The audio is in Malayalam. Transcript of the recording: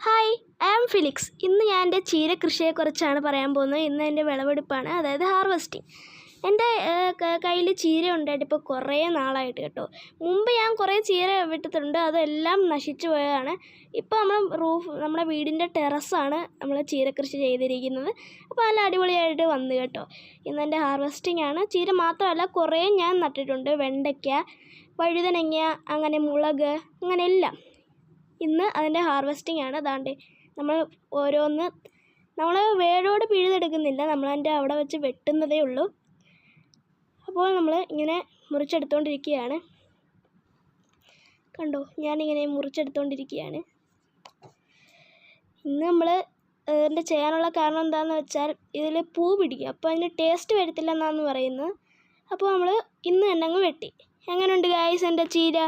Hi, I am Felix. ഇന്ന് ഞാൻ എൻ്റെ ചീര കൃഷിയെക്കുറിച്ചാണ് പറയാൻ പോകുന്നത്. ഇന്ന് എൻ്റെ വിളവെടുപ്പാണ്, അതായത് ഹാർവെസ്റ്റിംഗ്. എൻ്റെ കയ്യിൽ ചീര ഉണ്ടായിട്ട് ഇപ്പോൾ കുറേ നാളായിട്ട് കേട്ടോ. മുമ്പ് ഞാൻ കുറേ ചീര വിട്ടിട്ടുണ്ട്, അതെല്ലാം നശിച്ചു പോയതാണ്. ഇപ്പോൾ നമ്മുടെ വീടിൻ്റെ ടെറസാണ് നമ്മൾ ചീര കൃഷി ചെയ്തിരിക്കുന്നത്. അപ്പോൾ നല്ല അടിപൊളിയായിട്ട് വന്നു കേട്ടോ. ഇന്ന് എൻ്റെ ഹാർവെസ്റ്റിംഗ് ആണ്. ചീര മാത്രമല്ല, കുറേ ഞാൻ നട്ടിട്ടുണ്ട്. വെണ്ടയ്ക്ക, വഴുതനങ്ങ, അങ്ങനെ മുളക്, അങ്ങനെ എല്ലാം. ഇന്ന് അതിൻ്റെ ഹാർവെസ്റ്റിംഗ് ആണ്. അതാണ്ട് നമ്മൾ ഓരോന്ന് നമ്മൾ വേരോട് പിഴുതെടുക്കുന്നില്ല, നമ്മളതിൻ്റെ അവിടെ വെച്ച് വെട്ടുന്നതേ ഉള്ളൂ. അപ്പോൾ നമ്മൾ ഇങ്ങനെ മുറിച്ചെടുത്തുകൊണ്ടിരിക്കുകയാണ്. കണ്ടോ, ഞാനിങ്ങനെ മുറിച്ചെടുത്തുകൊണ്ടിരിക്കുകയാണ്. ഇന്ന് നമ്മൾ ഇതിൻ്റെ ചെയ്യാനുള്ള കാരണം എന്താണെന്ന് വെച്ചാൽ, ഇതിൽ പൂ പിടിക്കും, അപ്പോൾ അതിന് ടേസ്റ്റ് വരത്തില്ല എന്നാണ് പറയുന്നത്. അപ്പോൾ നമ്മൾ ഇന്ന് തന്നെ അങ്ങ് വെട്ടി. എങ്ങനെയുണ്ട് ഗായ്സ് എൻ്റെ ചീര?